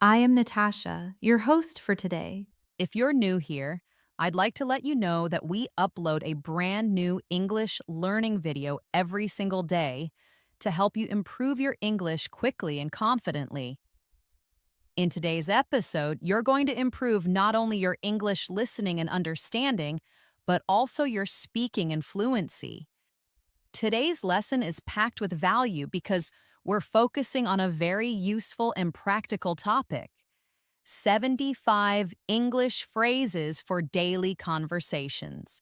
I am Natasha, your host for today. If you're new here, I'd like to let you know that we upload a brand new English learning video every single day to help you improve your English quickly and confidently. In today's episode, you're going to improve not only your English listening and understanding, but also your speaking and fluency. Today's lesson is packed with value because we're focusing on a very useful and practical topic: 75 English phrases for daily conversations.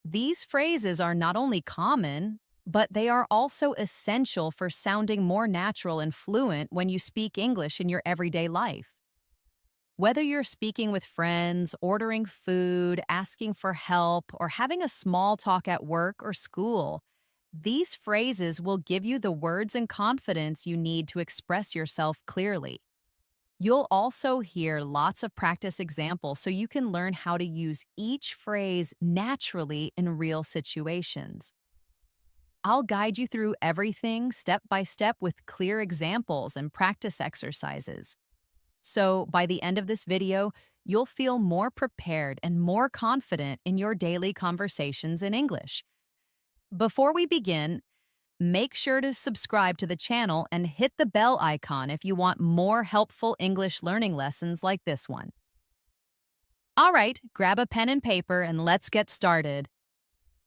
These phrases are not only common, but they are also essential for sounding more natural and fluent when you speak English in your everyday life. Whether you're speaking with friends, ordering food, asking for help, or having a small talk at work or school, these phrases will give you the words and confidence you need to express yourself clearly. You'll also hear lots of practice examples so you can learn how to use each phrase naturally in real situations. I'll guide you through everything step by step with clear examples and practice exercises. So by the end of this video, you'll feel more prepared and more confident in your daily conversations in English. Before we begin, make sure to subscribe to the channel and hit the bell icon if you want more helpful English learning lessons like this one. All right, grab a pen and paper and let's get started.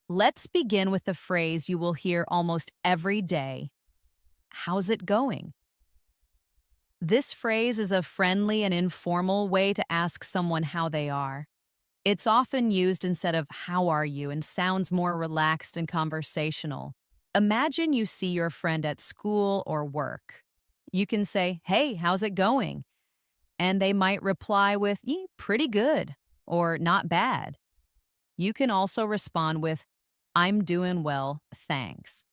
Let's begin with the phrase you will hear almost every day. How's it going? This phrase is a friendly and informal way to ask someone how they are. It's often used instead of "how are you" and sounds more relaxed and conversational. Imagine you see your friend at school or work. You can say, "Hey, how's it going?" And they might reply with, "Pretty good," or "not bad." You can also respond with, "I'm doing well, thanks."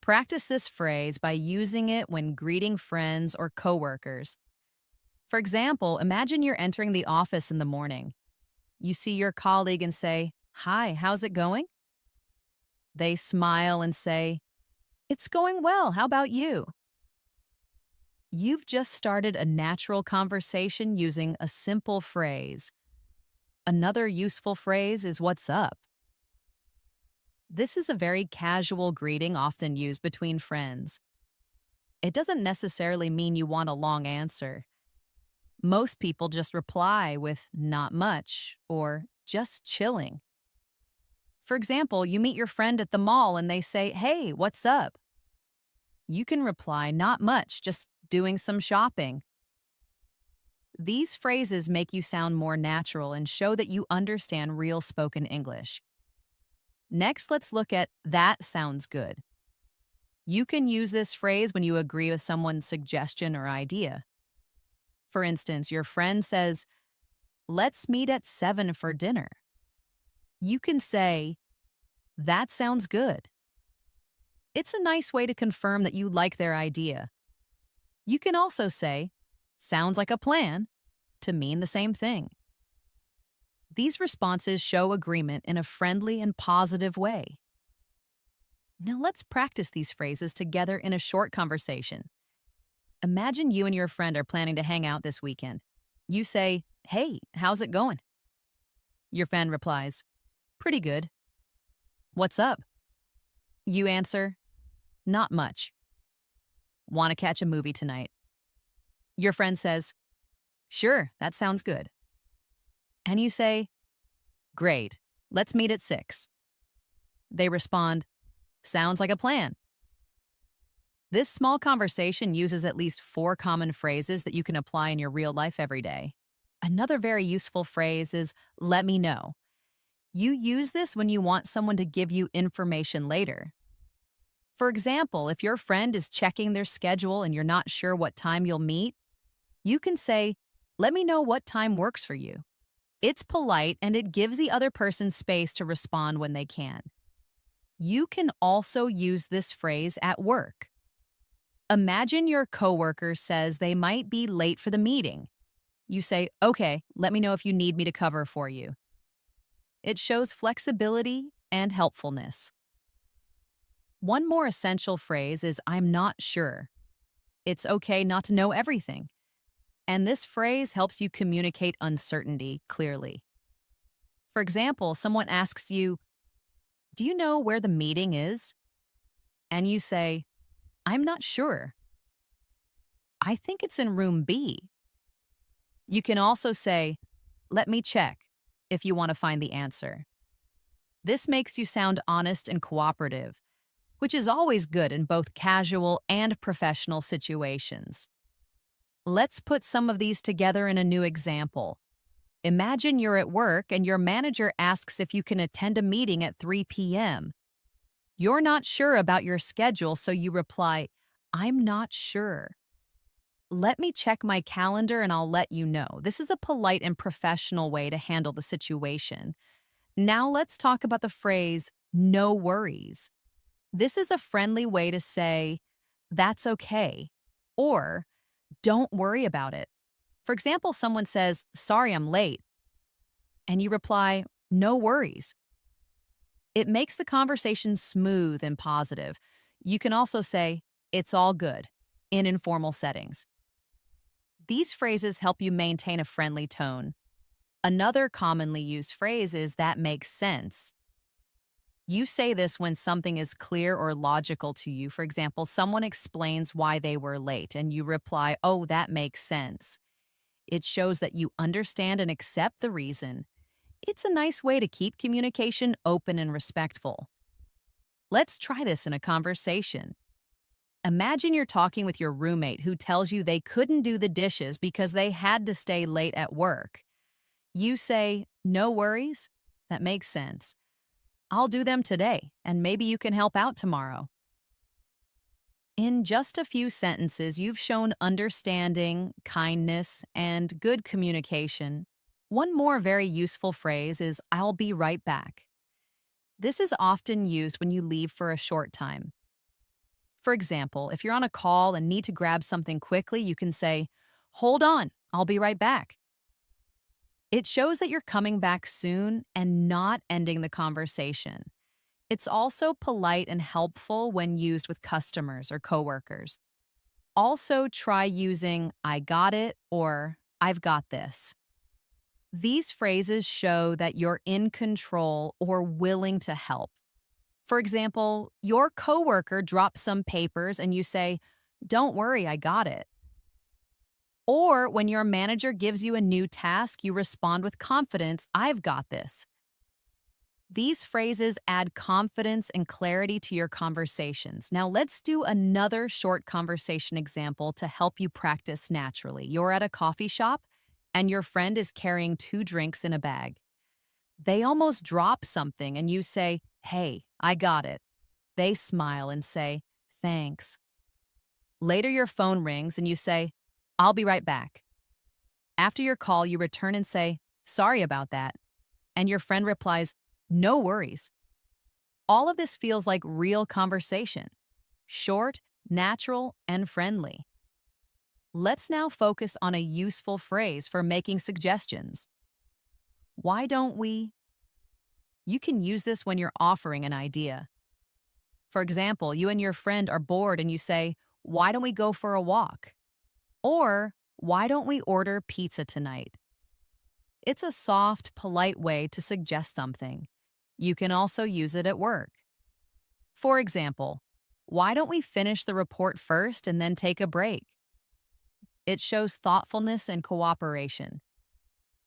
Practice this phrase by using it when greeting friends or coworkers. For example, imagine you're entering the office in the morning. You see your colleague and say, "Hi, how's it going?" They smile and say, "It's going well, how about you?" You've just started a natural conversation using a simple phrase. Another useful phrase is "what's up?" This is a very casual greeting often used between friends. It doesn't necessarily mean you want a long answer. Most people just reply with "not much" or "just chilling." For example, you meet your friend at the mall and they say, "Hey, what's up?" You can reply, "Not much, just doing some shopping." These phrases make you sound more natural and show that you understand real spoken English. Next, let's look at "that sounds good." You can use this phrase when you agree with someone's suggestion or idea. For instance, your friend says, "Let's meet at 7 for dinner." You can say, "That sounds good." It's a nice way to confirm that you like their idea. You can also say, "Sounds like a plan," to mean the same thing. These responses show agreement in a friendly and positive way. Now let's practice these phrases together in a short conversation. Imagine you and your friend are planning to hang out this weekend. You say, "Hey, how's it going?" Your friend replies, "Pretty good." "What's up?" You answer, "Not much." "Want to catch a movie tonight?" Your friend says, "Sure, that sounds good." And you say, "Great, let's meet at 6. They respond, "Sounds like a plan." This small conversation uses at least 4 common phrases that you can apply in your real life every day. Another very useful phrase is "let me know." You use this when you want someone to give you information later. For example, if your friend is checking their schedule and you're not sure what time you'll meet, you can say, "Let me know what time works for you." It's polite and it gives the other person space to respond when they can. You can also use this phrase at work. Imagine your coworker says they might be late for the meeting. You say, "Okay, let me know if you need me to cover for you." It shows flexibility and helpfulness. One more essential phrase is "I'm not sure." It's okay not to know everything. And this phrase helps you communicate uncertainty clearly. For example, someone asks you, "Do you know where the meeting is?" And you say, "I'm not sure. I think it's in room B." You can also say, "Let me check," if you want to find the answer. This makes you sound honest and cooperative, which is always good in both casual and professional situations. Let's put some of these together in a new example. Imagine you're at work and your manager asks if you can attend a meeting at 3 p.m. You're not sure about your schedule, so you reply, "I'm not sure. Let me check my calendar and I'll let you know." This is a polite and professional way to handle the situation. Now let's talk about the phrase, "no worries." This is a friendly way to say, "That's okay," or "don't worry about it." For example, someone says, "Sorry, I'm late," and you reply, "No worries." It makes the conversation smooth and positive. You can also say, "It's all good," in informal settings. These phrases help you maintain a friendly tone. Another commonly used phrase is "that makes sense." You say this when something is clear or logical to you. For example, someone explains why they were late, and you reply, "Oh, that makes sense." It shows that you understand and accept the reason. It's a nice way to keep communication open and respectful. Let's try this in a conversation. Imagine you're talking with your roommate who tells you they couldn't do the dishes because they had to stay late at work. You say, "No worries. That makes sense. I'll do them today, and maybe you can help out tomorrow." In just a few sentences, you've shown understanding, kindness, and good communication. One more very useful phrase is "I'll be right back." This is often used when you leave for a short time. For example, if you're on a call and need to grab something quickly, you can say, "Hold on, I'll be right back." It shows that you're coming back soon and not ending the conversation. It's also polite and helpful when used with customers or coworkers. Also, try using "I got it" or "I've got this." These phrases show that you're in control or willing to help. For example, your coworker drops some papers and you say, "Don't worry, I got it." Or when your manager gives you a new task, you respond with confidence, "I've got this." These phrases add confidence and clarity to your conversations. Now, let's do another short conversation example to help you practice naturally. You're at a coffee shop and your friend is carrying 2 drinks in a bag. They almost drop something and you say, "Hey, I got it." They smile and say, "Thanks." Later, your phone rings and you say, "I'll be right back." After your call, you return and say, "Sorry about that." And your friend replies, "No worries." All of this feels like real conversation, short, natural, and friendly. Let's now focus on a useful phrase for making suggestions. Why don't we? You can use this when you're offering an idea. For example, you and your friend are bored and you say, "Why don't we go for a walk?" Or, "Why don't we order pizza tonight?" It's a soft, polite way to suggest something. You can also use it at work. For example, "Why don't we finish the report first and then take a break?" It shows thoughtfulness and cooperation.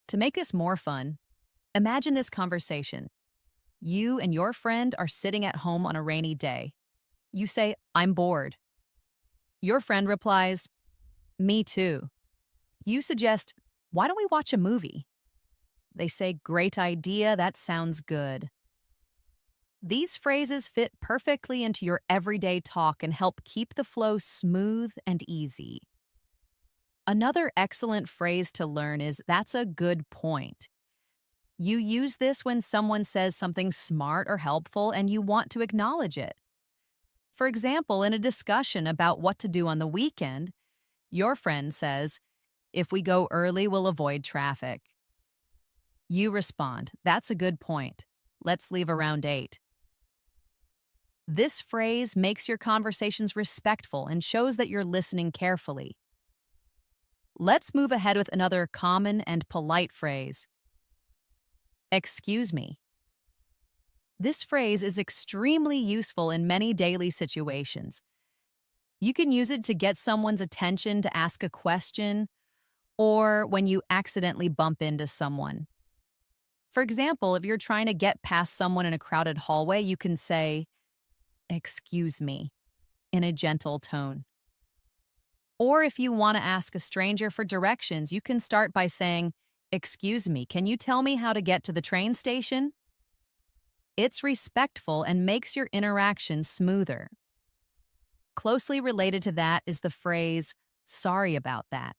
To make this more fun, imagine this conversation. You and your friend are sitting at home on a rainy day. You say, "I'm bored." Your friend replies, "Me too." You suggest, "Why don't we watch a movie?" They say, "Great idea, that sounds good." These phrases fit perfectly into your everyday talk and help keep the flow smooth and easy. Another excellent phrase to learn is "that's a good point." You use this when someone says something smart or helpful and you want to acknowledge it. For example, in a discussion about what to do on the weekend, your friend says, "If we go early, we'll avoid traffic." You respond, "That's a good point. Let's leave around 8." This phrase makes your conversations respectful and shows that you're listening carefully. Let's move ahead with another common and polite phrase. Excuse me. This phrase is extremely useful in many daily situations. You can use it to get someone's attention to ask a question or when you accidentally bump into someone. For example, if you're trying to get past someone in a crowded hallway, you can say, "Excuse me," in a gentle tone. Or if you want to ask a stranger for directions, you can start by saying, "Excuse me, can you tell me how to get to the train station?" It's respectful and makes your interaction smoother. Closely related to that is the phrase, "Sorry about that."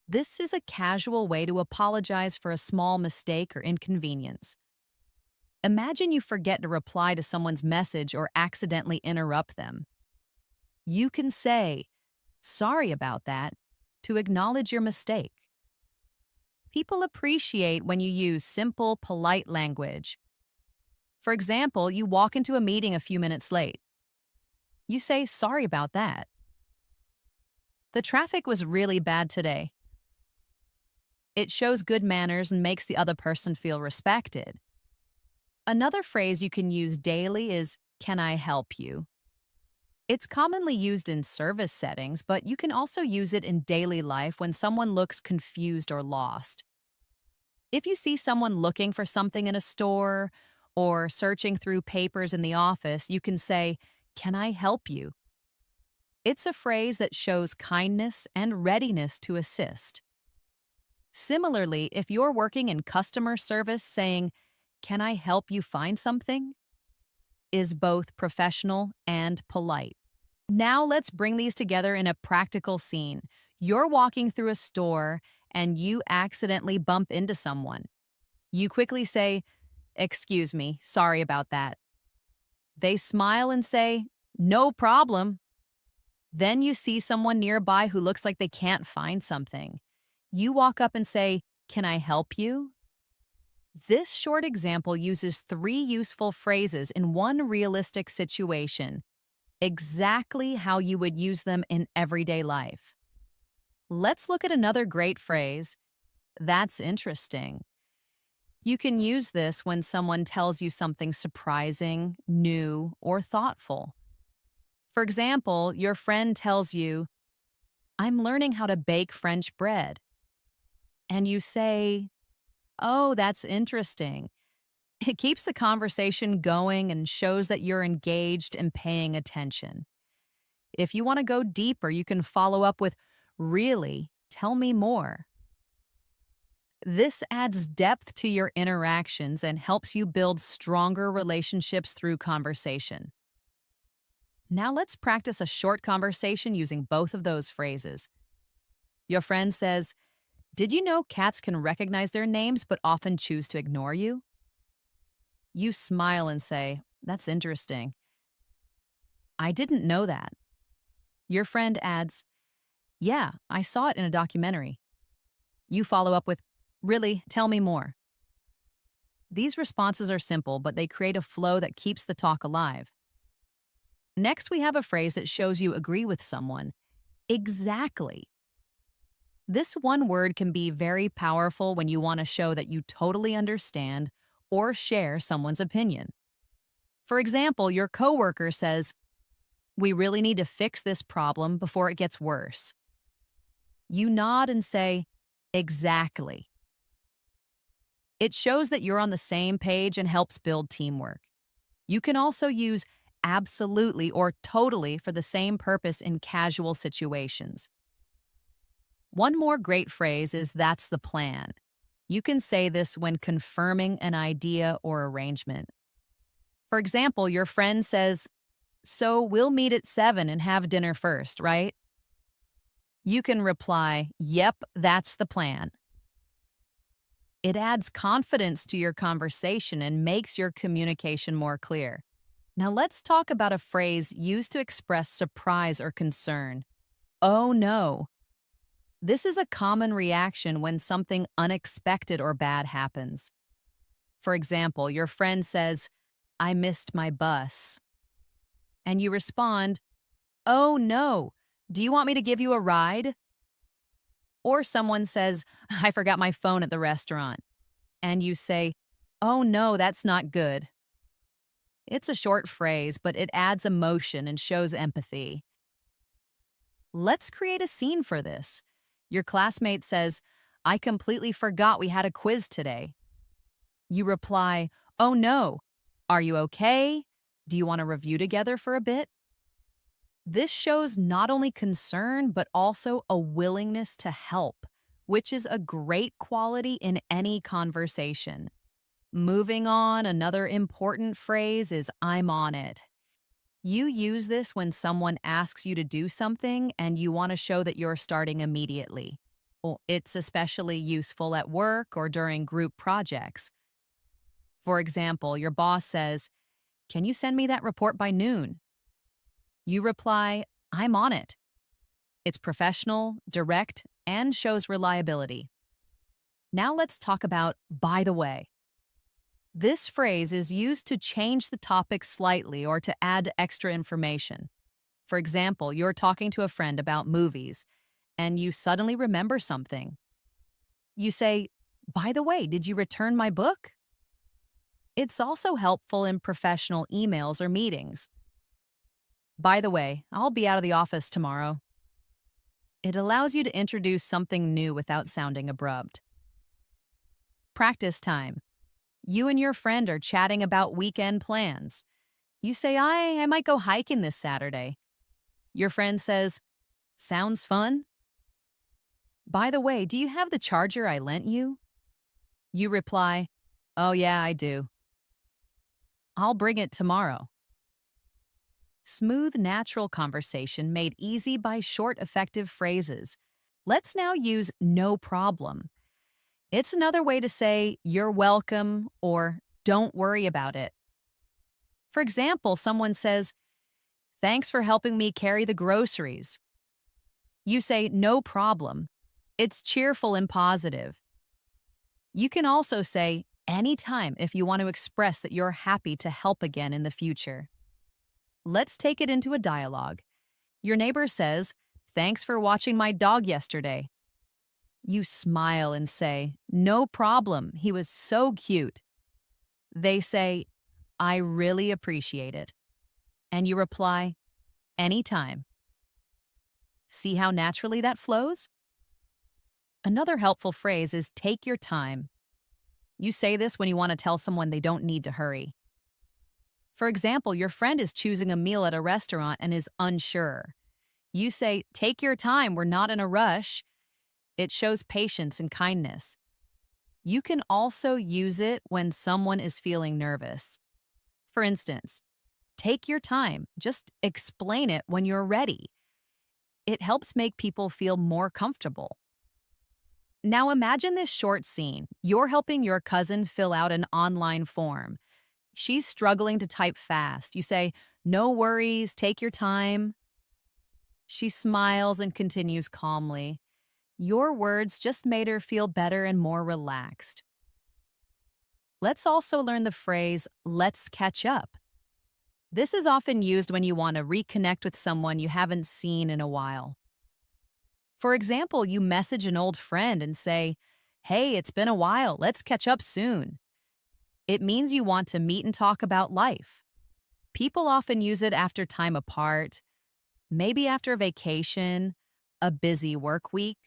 This is a casual way to apologize for a small mistake or inconvenience. Imagine you forget to reply to someone's message or accidentally interrupt them. You can say, "Sorry about that," to acknowledge your mistake. People appreciate when you use simple, polite language. For example, you walk into a meeting a few minutes late. You say, "Sorry about that." "The traffic was really bad today." It shows good manners and makes the other person feel respected. Another phrase you can use daily is, "Can I help you?" It's commonly used in service settings, but you can also use it in daily life when someone looks confused or lost. If you see someone looking for something in a store or searching through papers in the office, you can say, "Can I help you?" It's a phrase that shows kindness and readiness to assist. Similarly, if you're working in customer service, saying, "Can I help you find something?" is both professional and polite. Now let's bring these together in a practical scene. You're walking through a store and you accidentally bump into someone. You quickly say, "Excuse me, sorry about that." They smile and say, "No problem." Then you see someone nearby who looks like they can't find something. You walk up and say, "Can I help you?" This short example uses three useful phrases in one realistic situation, exactly how you would use them in everyday life. Let's look at another great phrase. That's interesting. You can use this when someone tells you something surprising, new, or thoughtful. For example, your friend tells you, "I'm learning how to bake French bread." And you say, "Oh, that's interesting." It keeps the conversation going and shows that you're engaged and paying attention. If you want to go deeper, you can follow up with, "Really? Tell me more." This adds depth to your interactions and helps you build stronger relationships through conversation. Now let's practice a short conversation using both of those phrases. Your friend says, "Did you know cats can recognize their names but often choose to ignore you?" You smile and say, "That's interesting. I didn't know that." Your friend adds, "Yeah, I saw it in a documentary." You follow up with, "Really? Tell me more." These responses are simple, but they create a flow that keeps the talk alive. Next, we have a phrase that shows you agree with someone. Exactly. This one word can be very powerful when you want to show that you totally understand or share someone's opinion. For example, your coworker says, "We really need to fix this problem before it gets worse." You nod and say, "Exactly." It shows that you're on the same page and helps build teamwork. You can also use absolutely or totally for the same purpose in casual situations. One more great phrase is "that's the plan." You can say this when confirming an idea or arrangement. For example, your friend says, "So we'll meet at 7 and have dinner first, right?" You can reply, "Yep, that's the plan." It adds confidence to your conversation and makes your communication more clear. Now let's talk about a phrase used to express surprise or concern. "Oh no." This is a common reaction when something unexpected or bad happens. For example, your friend says, "I missed my bus." and you respond, "Oh no, do you want me to give you a ride?" Or someone says, "I forgot my phone at the restaurant," and you say, "Oh no, that's not good." It's a short phrase, but it adds emotion and shows empathy. Let's create a scene for this. Your classmate says, "I completely forgot we had a quiz today." You reply, "Oh no, are you okay? Do you want to review together for a bit?" This shows not only concern, but also a willingness to help, which is a great quality in any conversation. Moving on, another important phrase is "I'm on it." You use this when someone asks you to do something and you want to show that you're starting immediately. Well, it's especially useful at work or during group projects. For example, your boss says, "Can you send me that report by noon?" You reply, "I'm on it." It's professional, direct, and shows reliability. Now let's talk about "by the way." This phrase is used to change the topic slightly or to add extra information. For example, you're talking to a friend about movies and you suddenly remember something. You say, "By the way, did you return my book?" It's also helpful in professional emails or meetings. "By the way, I'll be out of the office tomorrow." It allows you to introduce something new without sounding abrupt. Practice time. You and your friend are chatting about weekend plans. You say, I might go hiking this Saturday." Your friend says, "Sounds fun." "By the way, do you have the charger I lent you?" You reply, "Oh, yeah, I do. I'll bring it tomorrow." Smooth, natural conversation made easy by short, effective phrases. Let's now use "no problem." It's another way to say "you're welcome" or "don't worry about it." For example, someone says, "Thanks for helping me carry the groceries." You say, "No problem." It's cheerful and positive. You can also say "anytime" if you want to express that you're happy to help again in the future. Let's take it into a dialogue. Your neighbor says, "Thanks for watching my dog yesterday." You smile and say, "No problem. He was so cute." They say, "I really appreciate it." And you reply, "Anytime." See how naturally that flows? Another helpful phrase is "take your time." You say this when you want to tell someone they don't need to hurry. For example, your friend is choosing a meal at a restaurant and is unsure. You say, "Take your time, we're not in a rush." It shows patience and kindness. You can also use it when someone is feeling nervous. For instance, "Take your time, just explain it when you're ready." It helps make people feel more comfortable. Now imagine this short scene. You're helping your cousin fill out an online form. She's struggling to type fast. You say, "No worries, take your time." She smiles and continues calmly. Your words just made her feel better and more relaxed. Let's also learn the phrase, "let's catch up." This is often used when you want to reconnect with someone you haven't seen in a while. For example, you message an old friend and say, "Hey, it's been a while, let's catch up soon." It means you want to meet and talk about life. People often use it after time apart, maybe after a vacation, a busy work week,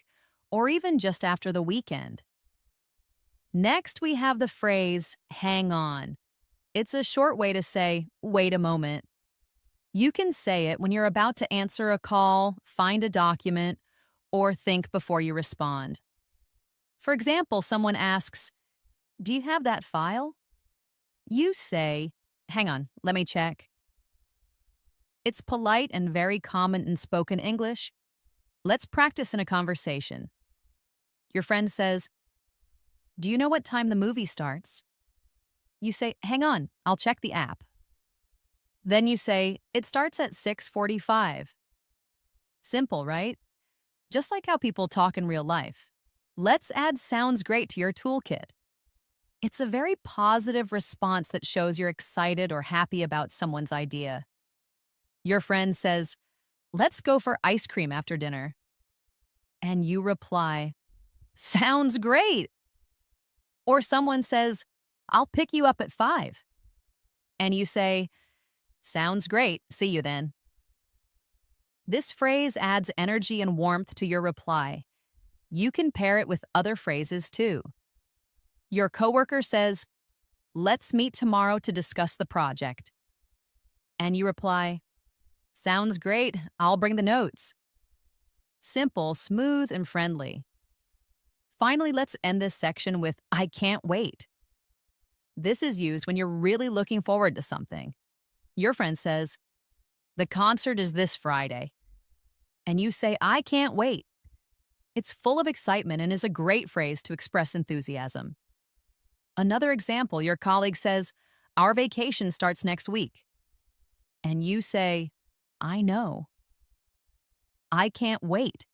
or even just after the weekend. Next, we have the phrase, "hang on." It's a short way to say, "wait a moment." You can say it when you're about to answer a call, find a document, or think before you respond. For example, someone asks, "Do you have that file?" You say, "Hang on, let me check." It's polite and very common in spoken English. Let's practice in a conversation. Your friend says, "Do you know what time the movie starts?" You say, "Hang on, I'll check the app." Then you say, "It starts at 6:45." Simple, right? Just like how people talk in real life. Let's add "sounds great" to your toolkit. It's a very positive response that shows you're excited or happy about someone's idea. Your friend says, let's go for ice cream after dinner. And you reply, sounds great. Or someone says, I'll pick you up at 5. And you say, sounds great. See you then. This phrase adds energy and warmth to your reply. You can pair it with other phrases too. Your coworker says, let's meet tomorrow to discuss the project. And you reply, sounds great. I'll bring the notes. Simple, smooth, and friendly. Finally, let's end this section with I can't wait. This is used when you're really looking forward to something. Your friend says, the concert is this Friday. And you say, I can't wait. It's full of excitement and is a great phrase to express enthusiasm. Another example, your colleague says, our vacation starts next week. And you say, I know. I can't wait.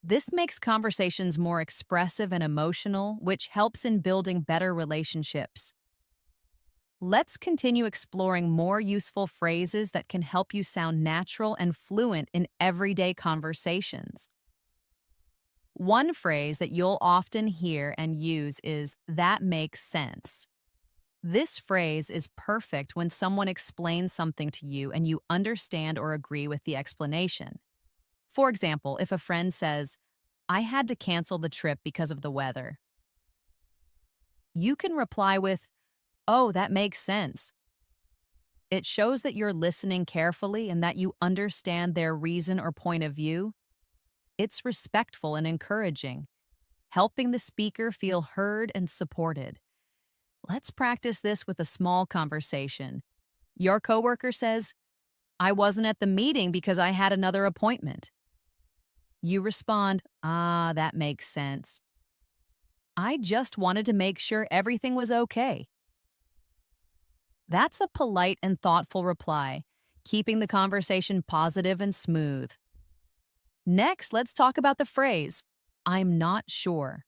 This makes conversations more expressive and emotional, which helps in building better relationships. Let's continue exploring more useful phrases that can help you sound natural and fluent in everyday conversations. One phrase that you'll often hear and use is, that makes sense. This phrase is perfect when someone explains something to you and you understand or agree with the explanation. For example, if a friend says, I had to cancel the trip because of the weather, you can reply with, oh, that makes sense. It shows that you're listening carefully and that you understand their reason or point of view. It's respectful and encouraging, helping the speaker feel heard and supported. Let's practice this with a small conversation. Your coworker says, I wasn't at the meeting because I had another appointment. You respond, that makes sense. I just wanted to make sure everything was okay. That's a polite and thoughtful reply, keeping the conversation positive and smooth. Next, let's talk about the phrase, I'm not sure.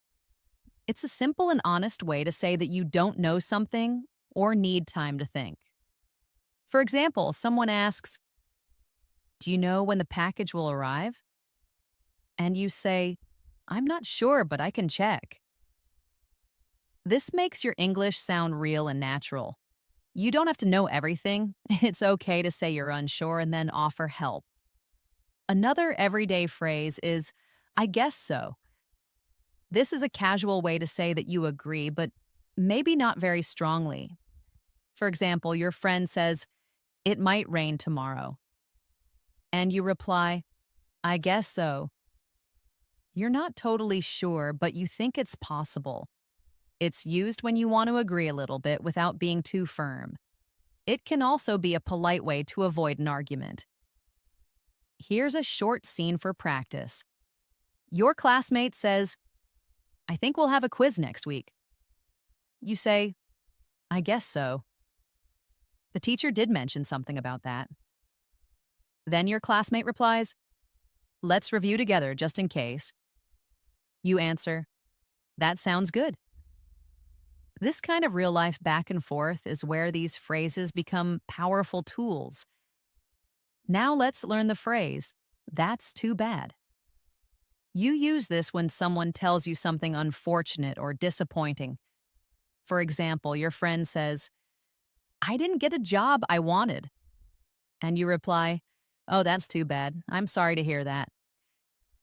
It's a simple and honest way to say that you don't know something or need time to think. For example, someone asks, do you know when the package will arrive? And you say, I'm not sure, but I can check. This makes your English sound real and natural. You don't have to know everything. It's okay to say you're unsure and then offer help. Another everyday phrase is, I guess so. This is a casual way to say that you agree, but maybe not very strongly. For example, your friend says, it might rain tomorrow. And you reply, I guess so. You're not totally sure, but you think it's possible. It's used when you want to agree a little bit without being too firm. It can also be a polite way to avoid an argument. Here's a short scene for practice. Your classmate says, I think we'll have a quiz next week. You say, I guess so. The teacher did mention something about that. Then your classmate replies, let's review together just in case. You answer, that sounds good. This kind of real-life back and forth is where these phrases become powerful tools. Now let's learn the phrase, that's too bad. You use this when someone tells you something unfortunate or disappointing. For example, your friend says, I didn't get a job I wanted. And you reply, oh, that's too bad. I'm sorry to hear that.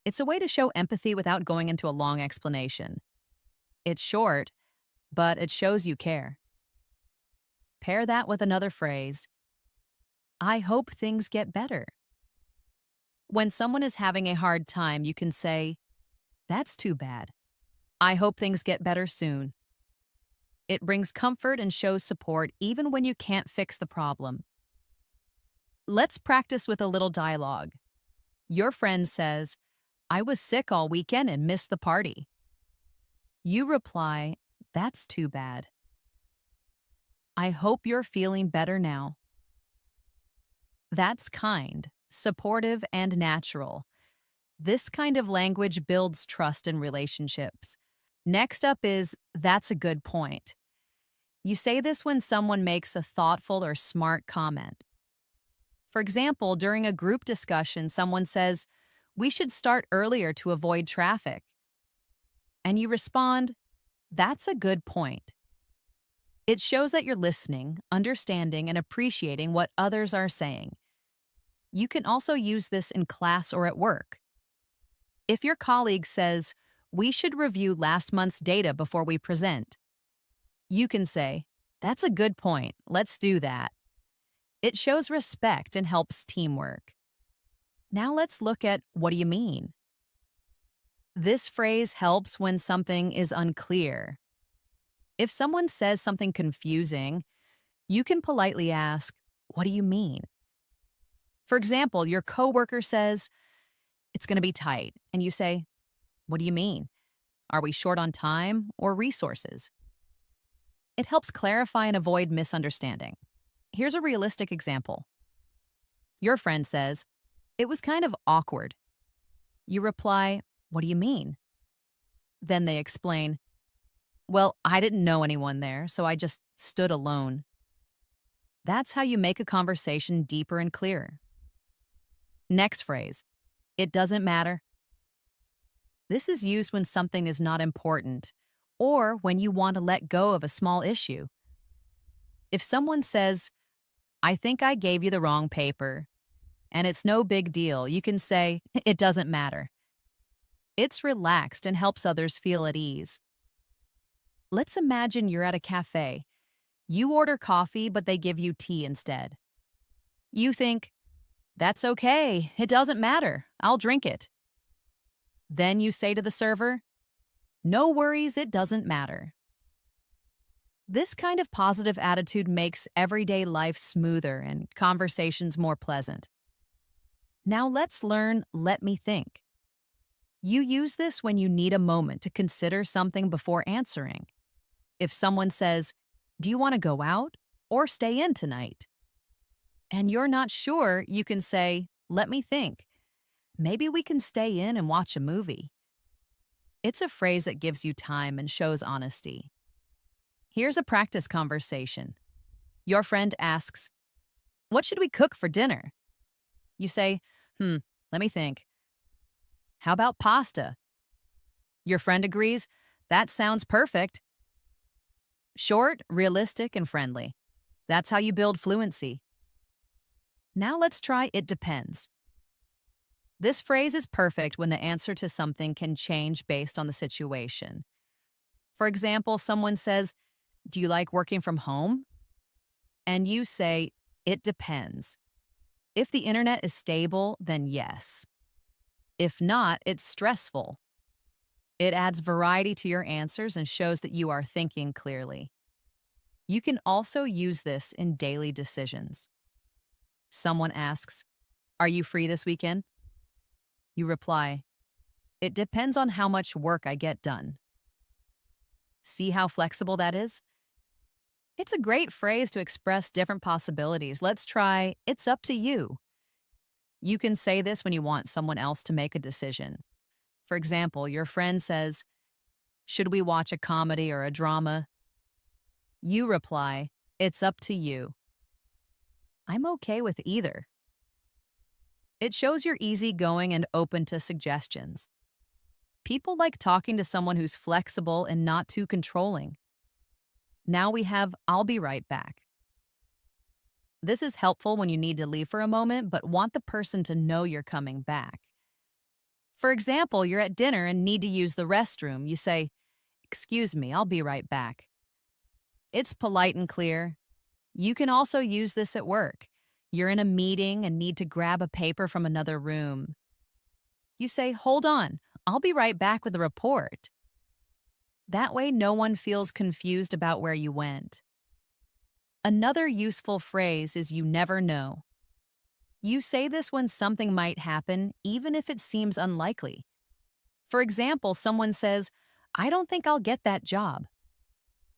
It's a way to show empathy without going into a long explanation. It's short, but it shows you care. Pair that with another phrase, I hope things get better. When someone is having a hard time, you can say, that's too bad. I hope things get better soon. It brings comfort and shows support even when you can't fix the problem. Let's practice with a little dialogue. Your friend says, I was sick all weekend and missed the party. You reply, that's too bad. I hope you're feeling better now. That's kind, supportive, and natural. This kind of language builds trust in relationships. Next up is, that's a good point. You say this when someone makes a thoughtful or smart comment. For example, during a group discussion, someone says, "We should start earlier to avoid traffic." And you respond, "That's a good point." It shows that you're listening, understanding, and appreciating what others are saying. You can also use this in class or at work. If your colleague says, "We should review last month's data before we present," you can say, "That's a good point. Let's do that." It shows respect and helps teamwork. Now let's look at "what do you mean?" This phrase helps when something is unclear. If someone says something confusing, you can politely ask, "What do you mean?" For example, your coworker says, "It's going to be tight," and you say, "What do you mean? Are we short on time or resources?" It helps clarify and avoid misunderstanding. Here's a realistic example. Your friend says, "It was kind of awkward." You reply, "What do you mean?" Then they explain, "Well, I didn't know anyone there, so I just stood alone." That's how you make a conversation deeper and clearer. Next phrase, "It doesn't matter." This is used when something is not important or when you want to let go of a small issue. If someone says, "I think I gave you the wrong paper," and it's no big deal, you can say, "It doesn't matter." It's relaxed and helps others feel at ease. Let's imagine you're at a cafe. You order coffee, but they give you tea instead. You think, "That's okay. It doesn't matter. I'll drink it." Then you say to the server, "No worries, it doesn't matter." This kind of positive attitude makes everyday life smoother and conversations more pleasant. Now let's learn "let me think." You use this when you need a moment to consider something before answering. If someone says, "Do you want to go out or stay in tonight?" and you're not sure, you can say, "Let me think. Maybe we can stay in and watch a movie." It's a phrase that gives you time and shows honesty. Here's a practice conversation. Your friend asks, "What should we cook for dinner?" You say, let me think. How about pasta?" Your friend agrees, "That sounds perfect." Short, realistic, and friendly. That's how you build fluency. Now let's try "it depends." This phrase is perfect when the answer to something can change based on the situation. For example, someone says, "Do you like working from home?" And you say, "It depends." If the internet is stable, then yes. If not, it's stressful. It adds variety to your answers and shows that you are thinking clearly. You can also use this in daily decisions. Someone asks, "Are you free this weekend?" You reply, "It depends on how much work I get done." See how flexible that is? It's a great phrase to express different possibilities. Let's try "it's up to you." You can say this when you want someone else to make a decision. For example, your friend says, "Should we watch a comedy or a drama?" You reply, "It's up to you." I'm okay with either. It shows you're easygoing and open to suggestions. People like talking to someone who's flexible and not too controlling. Now we have "I'll be right back." This is helpful when you need to leave for a moment but want the person to know you're coming back. For example, you're at dinner and need to use the restroom. You say, "Excuse me, I'll be right back." It's polite and clear. You can also use this at work. You're in a meeting and need to grab a paper from another room. You say, "Hold on, I'll be right back with a report." That way, no one feels confused about where you went. Another useful phrase is "you never know." You say this when something might happen, even if it seems unlikely. For example, someone says, "I don't think I'll get that job."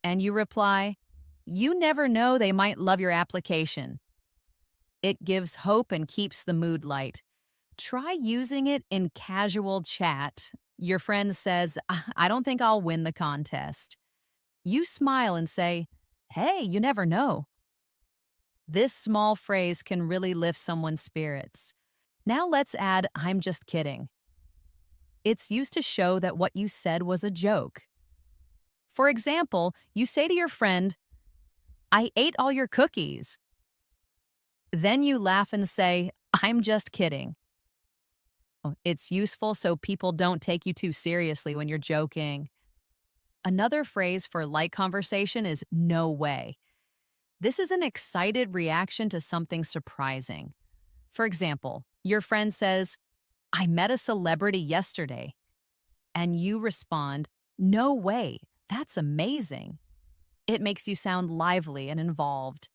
And you reply, "You never know, they might love your application." It gives hope and keeps the mood light. Try using it in casual chat. Your friend says, "I don't think I'll win the contest." You smile and say, "Hey, you never know." This small phrase can really lift someone's spirits. Now let's add, I'm just kidding. It's used to show that what you said was a joke. For example, you say to your friend, I ate all your cookies. Then you laugh and say, I'm just kidding. It's useful so people don't take you too seriously when you're joking. Another phrase for light conversation is no way. This is an excited reaction to something surprising. For example, your friend says, I met a celebrity yesterday. And you respond, no way, that's amazing. It makes you sound lively and involved.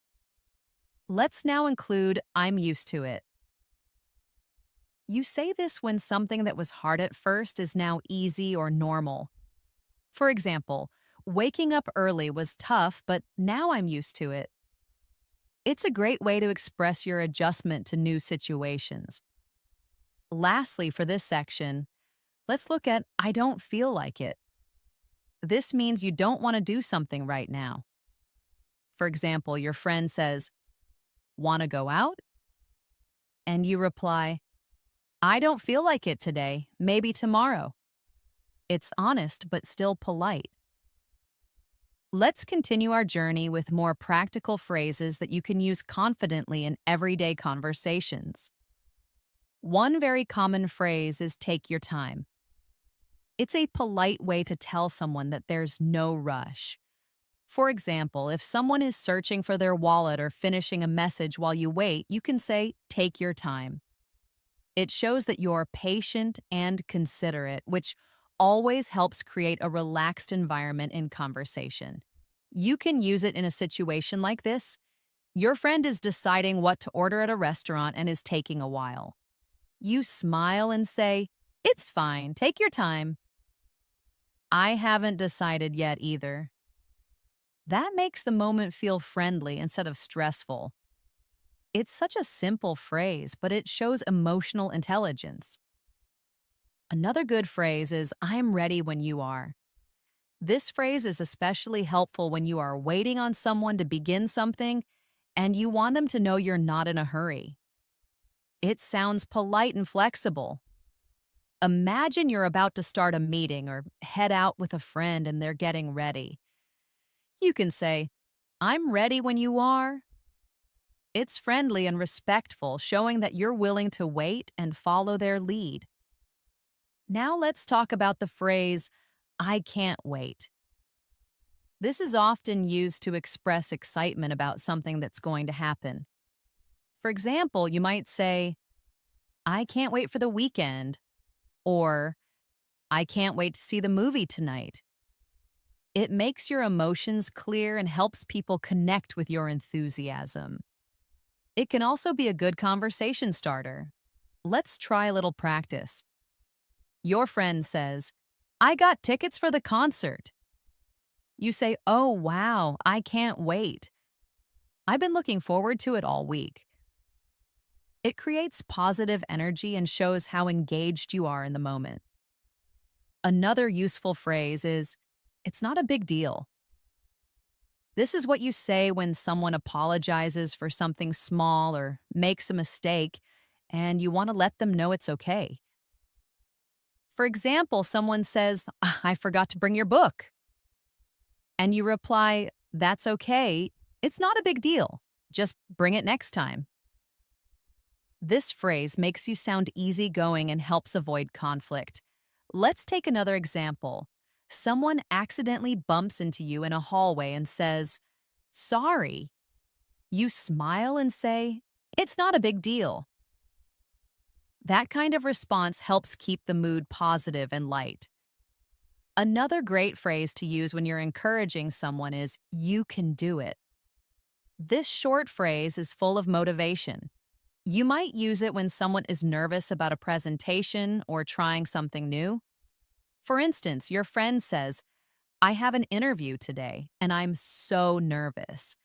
Let's now include I'm used to it. You say this when something that was hard at first is now easy or normal. For example, waking up early was tough, but now I'm used to it. It's a great way to express your adjustment to new situations. Lastly, for this section, let's look at I don't feel like it. This means you don't want to do something right now. For example, your friend says, want to go out? And you reply, I don't feel like it today, maybe tomorrow. It's honest but still polite. Let's continue our journey with more practical phrases that you can use confidently in everyday conversations. One very common phrase is take your time. It's a polite way to tell someone that there's no rush. For example, if someone is searching for their wallet or finishing a message while you wait, you can say, take your time. It shows that you're patient and considerate, which always helps create a relaxed environment in conversation. You can use it in a situation like this. Your friend is deciding what to order at a restaurant and is taking a while. You smile and say, it's fine, take your time. I haven't decided yet either. That makes the moment feel friendly instead of stressful. It's such a simple phrase, but it shows emotional intelligence. Another good phrase is, I'm ready when you are. This phrase is especially helpful when you are waiting on someone to begin something and you want them to know you're not in a hurry. It sounds polite and flexible. Imagine you're about to start a meeting or head out with a friend and they're getting ready. You can say, I'm ready when you are. It's friendly and respectful, showing that you're willing to wait and follow their lead. Now let's talk about the phrase, I can't wait. This is often used to express excitement about something that's going to happen. For example, you might say, I can't wait for the weekend, or I can't wait to see the movie tonight. It makes your emotions clear and helps people connect with your enthusiasm. It can also be a good conversation starter. Let's try a little practice. Your friend says, I got tickets for the concert. You say, oh, wow, I can't wait. I've been looking forward to it all week. It creates positive energy and shows how engaged you are in the moment. Another useful phrase is, it's not a big deal. This is what you say when someone apologizes for something small or makes a mistake, and you want to let them know it's okay. For example, someone says, I forgot to bring your book. And you reply, that's okay. It's not a big deal. Just bring it next time. This phrase makes you sound easygoing and helps avoid conflict. Let's take another example. Someone accidentally bumps into you in a hallway and says, sorry. You smile and say, it's not a big deal. That kind of response helps keep the mood positive and light. Another great phrase to use when you're encouraging someone is, you can do it. This short phrase is full of motivation. You might use it when someone is nervous about a presentation or trying something new. For instance, your friend says, I have an interview today and I'm so nervous.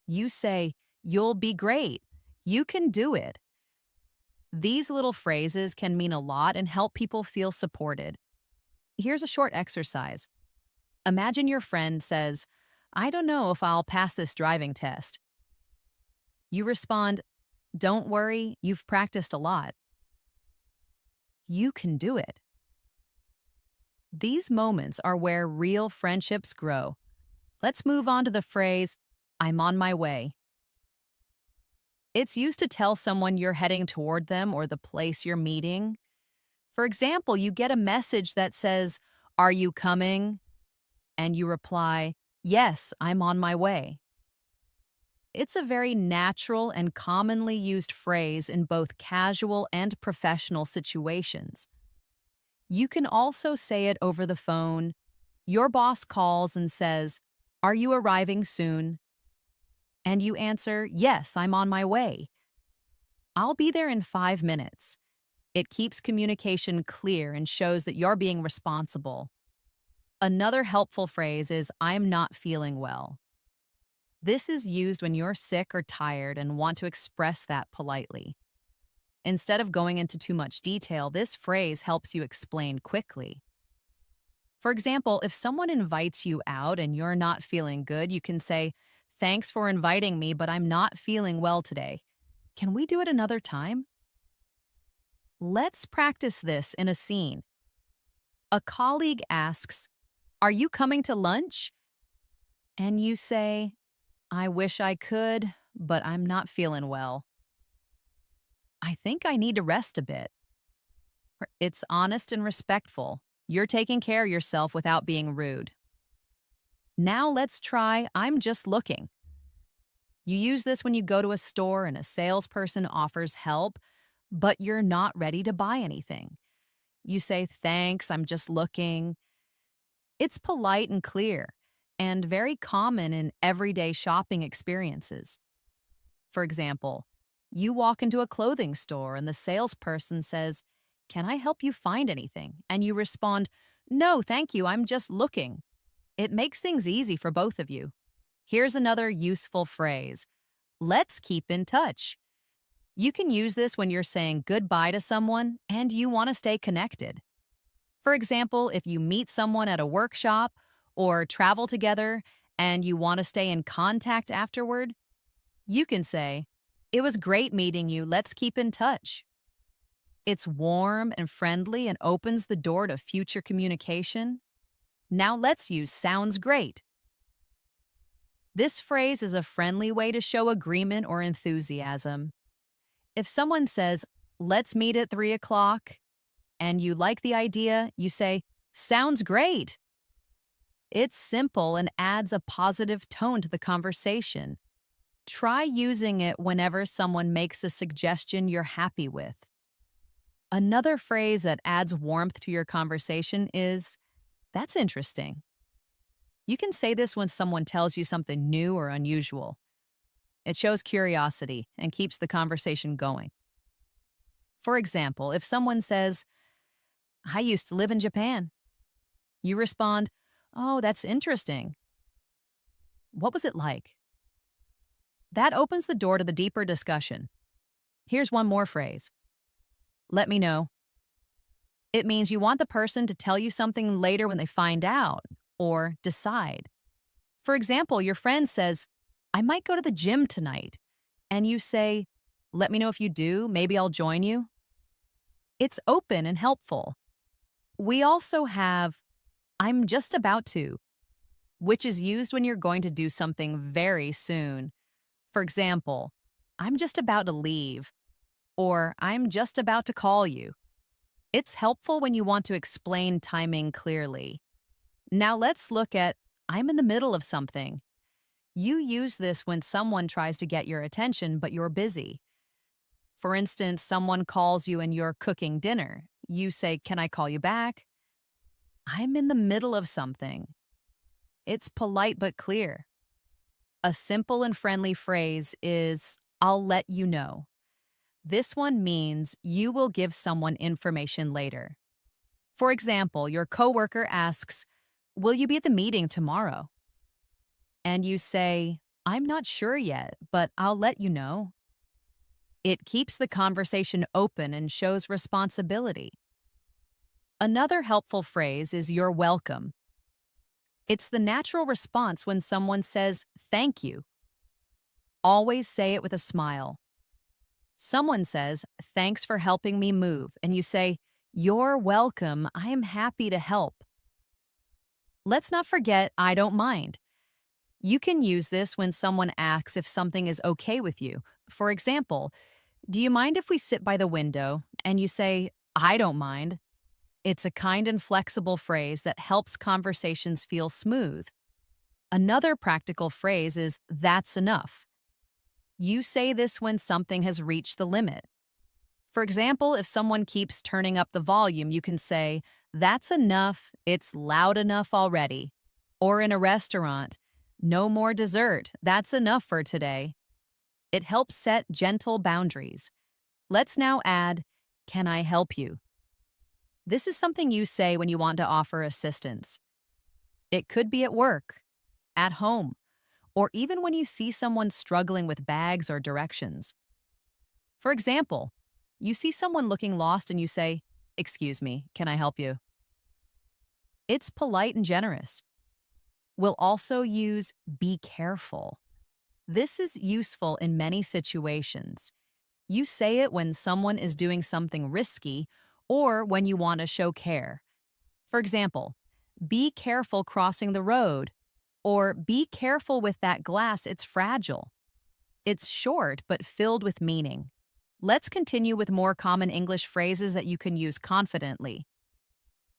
You say, you'll be great. You can do it. These little phrases can mean a lot and help people feel supported. Here's a short exercise. Imagine your friend says, I don't know if I'll pass this driving test. You respond, "Don't worry, you've practiced a lot. You can do it." These moments are where real friendships grow. Let's move on to the phrase, "I'm on my way." It's used to tell someone you're heading toward them or the place you're meeting. For example, you get a message that says, "Are you coming?" And you reply, "Yes, I'm on my way." It's a very natural and commonly used phrase in both casual and professional situations. You can also say it over the phone. Your boss calls and says, "Are you arriving soon?" And you answer, "Yes, I'm on my way. I'll be there in 5 minutes." It keeps communication clear and shows that you're being responsible. Another helpful phrase is, "I'm not feeling well." This is used when you're sick or tired and want to express that politely. Instead of going into too much detail, this phrase helps you explain quickly. For example, if someone invites you out and you're not feeling good, you can say, "Thanks for inviting me, but I'm not feeling well today. Can we do it another time?" Let's practice this in a scene. A colleague asks, "Are you coming to lunch?" And you say, "I wish I could, but I'm not feeling well. I think I need to rest a bit." It's honest and respectful. You're taking care of yourself without being rude. Now let's try, "I'm just looking." You use this when you go to a store and a salesperson offers help, but you're not ready to buy anything. You say, "Thanks, I'm just looking." It's polite and clear, and very common in everyday shopping experiences. For example, you walk into a clothing store and the salesperson says, "Can I help you find anything?" And you respond, "No, thank you, I'm just looking." It makes things easy for both of you. Here's another useful phrase. Let's keep in touch. You can use this when you're saying goodbye to someone and you want to stay connected. For example, if you meet someone at a workshop or travel together and you want to stay in contact afterward, you can say, "It was great meeting you. Let's keep in touch." It's warm and friendly and opens the door to future communication. Now let's use "sounds great." This phrase is a friendly way to show agreement or enthusiasm. If someone says, "Let's meet at 3 o'clock," and you like the idea, you say, "Sounds great." It's simple and adds a positive tone to the conversation. Try using it whenever someone makes a suggestion you're happy with. Another phrase that adds warmth to your conversation is, "That's interesting." You can say this when someone tells you something new or unusual. It shows curiosity and keeps the conversation going. For example, if someone says, "I used to live in Japan," you respond, "Oh, that's interesting. What was it like?" That opens the door to the deeper discussion. Here's one more phrase. "Let me know." It means you want the person to tell you something later when they find out or decide. For example, your friend says, "I might go to the gym tonight." And you say, "Let me know if you do. Maybe I'll join you." It's open and helpful. We also have, "I'm just about to," which is used when you're going to do something very soon. For example, "I'm just about to leave," or "I'm just about to call you." It's helpful when you want to explain timing clearly. Now let's look at, "I'm in the middle of something." You use this when someone tries to get your attention, but you're busy. For instance, someone calls you and you're cooking dinner. You say, "Can I call you back?" "I'm in the middle of something." It's polite but clear. A simple and friendly phrase is, "I'll let you know." This one means you will give someone information later. For example, your coworker asks, "Will you be at the meeting tomorrow?" And you say, "I'm not sure yet, but I'll let you know." It keeps the conversation open and shows responsibility. Another helpful phrase is "you're welcome." It's the natural response when someone says "thank you." Always say it with a smile. Someone says, "Thanks for helping me move," and you say, "You're welcome. I am happy to help." Let's not forget, "I don't mind." You can use this when someone asks if something is okay with you. For example, "Do you mind if we sit by the window?" And you say, "I don't mind." It's a kind and flexible phrase that helps conversations feel smooth. Another practical phrase is, "That's enough." You say this when something has reached the limit. For example, if someone keeps turning up the volume, you can say, "That's enough, it's loud enough already." Or in a restaurant, "No more dessert, that's enough for today." It helps set gentle boundaries. Let's now add, "Can I help you?" This is something you say when you want to offer assistance. It could be at work, at home, or even when you see someone struggling with bags or directions. For example, you see someone looking lost and you say, "Excuse me, can I help you?" It's polite and generous. We'll also use "be careful." This is useful in many situations. You say it when someone is doing something risky or when you want to show care. For example, "Be careful crossing the road," or "Be careful with that glass, it's fragile." It's short but filled with meaning. Let's continue with more common English phrases that you can use confidently.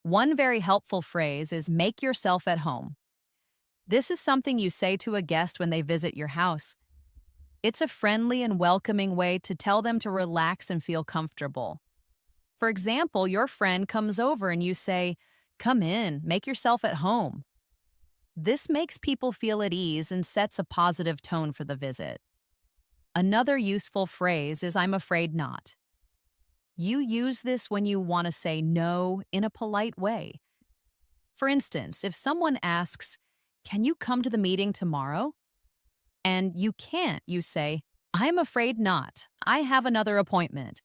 One very helpful phrase is "make yourself at home." This is something you say to a guest when they visit your house. It's a friendly and welcoming way to tell them to relax and feel comfortable. For example, your friend comes over and you say, "Come in, make yourself at home." This makes people feel at ease and sets a positive tone for the visit. Another useful phrase is "I'm afraid not." You use this when you want to say no in a polite way. For instance, if someone asks, "Can you come to the meeting tomorrow?" and you can't, you say, "I'm afraid not. I have another appointment."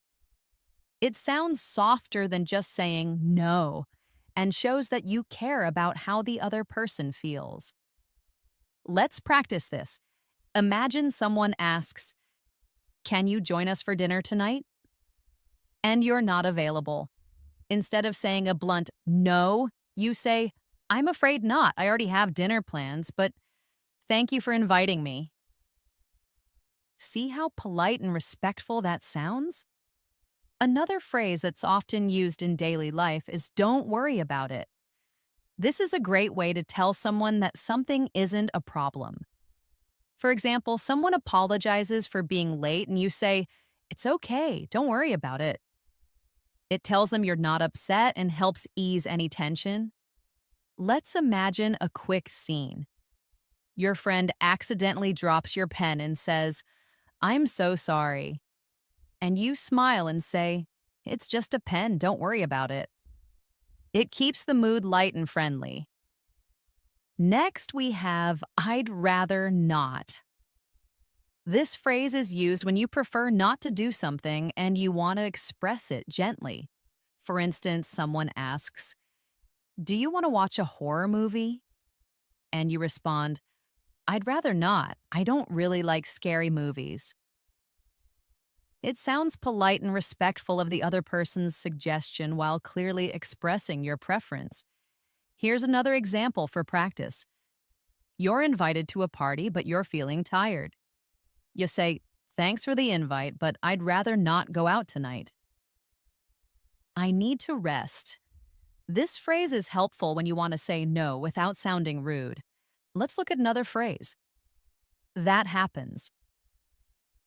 It sounds softer than just saying no and shows that you care about how the other person feels. Let's practice this. Imagine someone asks, "Can you join us for dinner tonight?" and you're not available. Instead of saying a blunt no, you say, "I'm afraid not. I already have dinner plans, but thank you for inviting me." See how polite and respectful that sounds? Another phrase that's often used in daily life is "don't worry about it." This is a great way to tell someone that something isn't a problem. For example, someone apologizes for being late and you say, "It's okay, don't worry about it." It tells them you're not upset and helps ease any tension. Let's imagine a quick scene. Your friend accidentally drops your pen and says, "I'm so sorry." And you smile and say, "It's just a pen, don't worry about it." It keeps the mood light and friendly. Next, we have "I'd rather not." This phrase is used when you prefer not to do something and you want to express it gently. For instance, someone asks, "Do you want to watch a horror movie?" And you respond, "I'd rather not. I don't really like scary movies." It sounds polite and respectful of the other person's suggestion while clearly expressing your preference. Here's another example for practice. You're invited to a party, but you're feeling tired. You say, "Thanks for the invite, but I'd rather not go out tonight." "I need to rest." This phrase is helpful when you want to say no without sounding rude. Let's look at another phrase. "That happens."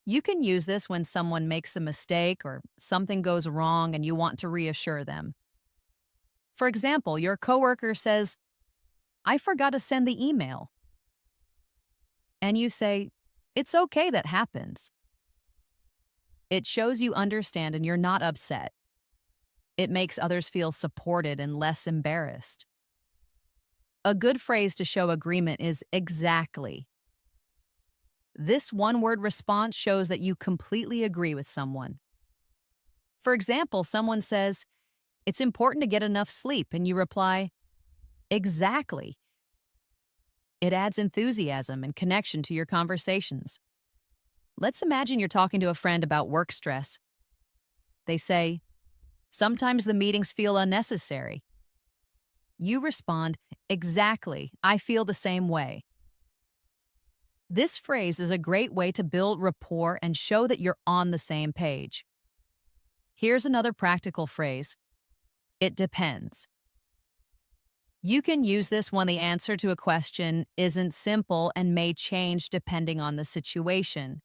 You can use this when someone makes a mistake or something goes wrong and you want to reassure them. For example, your coworker says, "I forgot to send the email." And you say, "It's okay, that happens." It shows you understand and you're not upset. It makes others feel supported and less embarrassed. A good phrase to show agreement is "exactly." This one-word response shows that you completely agree with someone. For example, someone says, "It's important to get enough sleep," and you reply, "Exactly." It adds enthusiasm and connection to your conversations. Let's imagine you're talking to a friend about work stress. They say, sometimes the meetings feel unnecessary. You respond, exactly, I feel the same way. This phrase is a great way to build rapport and show that you're on the same page. Here's another practical phrase. It depends. You can use this when the answer to a question isn't simple and may change depending on the situation.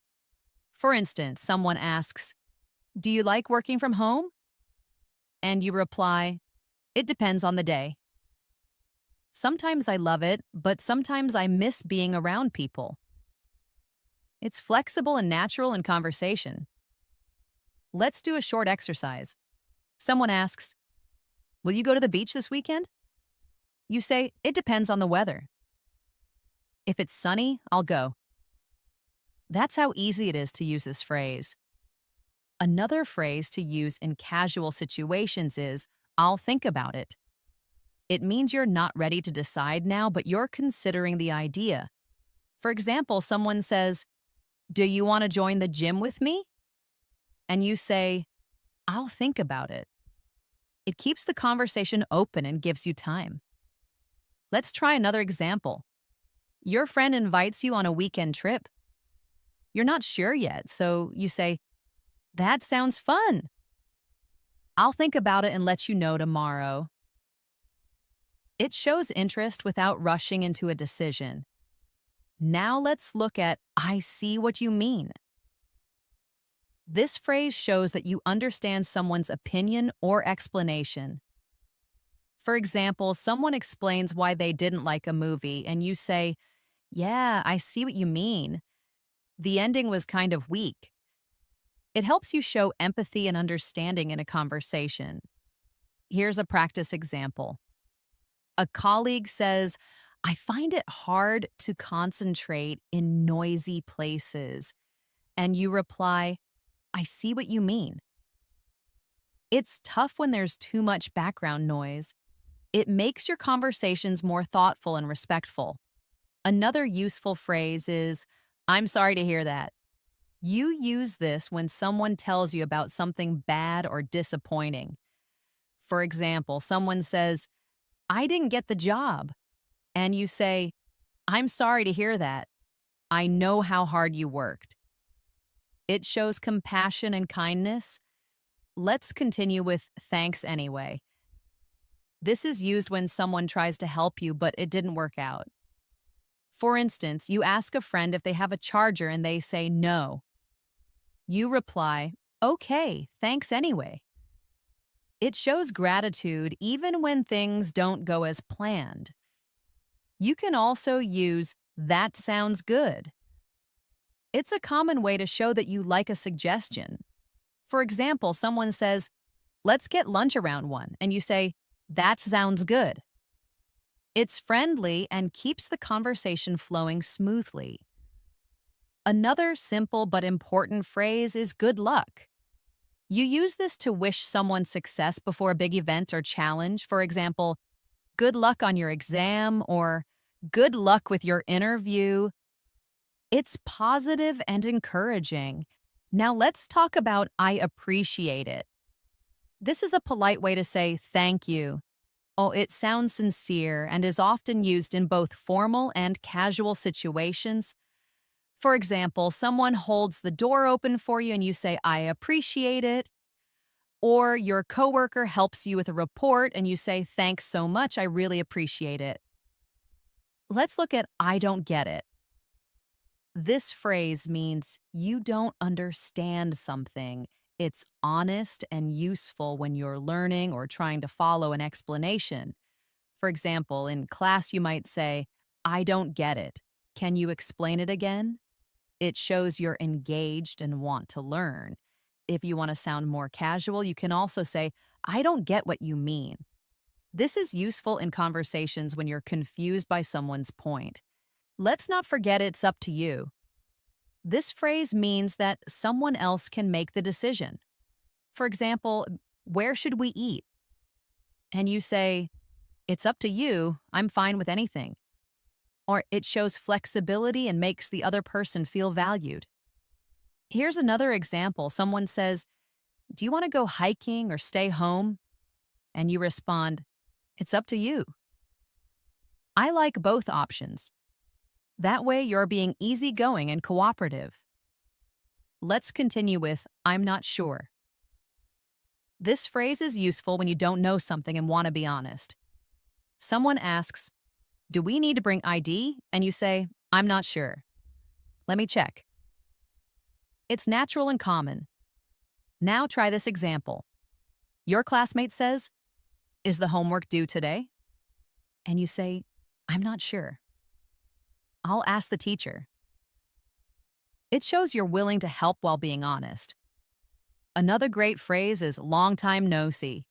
For instance, someone asks, do you like working from home? And you reply, it depends on the day. Sometimes I love it, but sometimes I miss being around people. It's flexible and natural in conversation. Let's do a short exercise. Someone asks, will you go to the beach this weekend? You say, it depends on the weather. If it's sunny, I'll go. That's how easy it is to use this phrase. Another phrase to use in casual situations is, I'll think about it. It means you're not ready to decide now, but you're considering the idea. For example, someone says, do you want to join the gym with me? And you say, I'll think about it. It keeps the conversation open and gives you time. Let's try another example. Your friend invites you on a weekend trip. You're not sure yet, so you say, that sounds fun. I'll think about it and let you know tomorrow. It shows interest without rushing into a decision. Now let's look at I see what you mean. This phrase shows that you understand someone's opinion or explanation. For example, someone explains why they didn't like a movie, and you say, yeah, I see what you mean. The ending was kind of weak. It helps you show empathy and understanding in a conversation. Here's a practice example. A colleague says, I find it hard to concentrate in noisy places. And you reply, I see what you mean. It's tough when there's too much background noise. It makes your conversations more thoughtful and respectful. Another useful phrase is, I'm sorry to hear that. You use this when someone tells you about something bad or disappointing. For example, someone says, I didn't get the job. And you say, I'm sorry to hear that. I know how hard you worked. It shows compassion and kindness. Let's continue with thanks anyway. This is used when someone tries to help you, but it didn't work out. For instance, you ask a friend if they have a charger and they say no. You reply, okay, thanks anyway. It shows gratitude even when things don't go as planned. You can also use that sounds good. It's a common way to show that you like a suggestion. For example, someone says, let's get lunch around 1, and you say, that sounds good. It's friendly and keeps the conversation flowing smoothly. Another simple but important phrase is good luck. You use this to wish someone success before a big event or challenge. For example, good luck on your exam or good luck with your interview. It's positive and encouraging. Now let's talk about I appreciate it. This is a polite way to say thank you. Oh, it sounds sincere and is often used in both formal and casual situations. For example, someone holds the door open for you and you say, I appreciate it. Or your coworker helps you with a report and you say, thanks so much, I really appreciate it. Let's look at I don't get it. This phrase means you don't understand something. It's honest and useful when you're learning or trying to follow an explanation. For example, in class you might say, I don't get it. Can you explain it again? It shows you're engaged and want to learn. If you want to sound more casual, you can also say, I don't get what you mean. This is useful in conversations when you're confused by someone's point. Let's not forget it's up to you. This phrase means that someone else can make the decision. For example, where should we eat? And you say, it's up to you, I'm fine with anything. Or it shows flexibility and makes the other person feel valued. Here's another example. Someone says, "Do you want to go hiking or stay home?" And you respond, "It's up to you." I like both options. That way, you're being easygoing and cooperative. Let's continue with, "I'm not sure." This phrase is useful when you don't know something and want to be honest. Someone asks, "Do we need to bring ID?" And you say, "I'm not sure. Let me check." It's natural and common. Now try this example. Your classmate says, "Is the homework due today?" And you say, "I'm not sure. I'll ask the teacher." It shows you're willing to help while being honest. Another great phrase is "long time no see."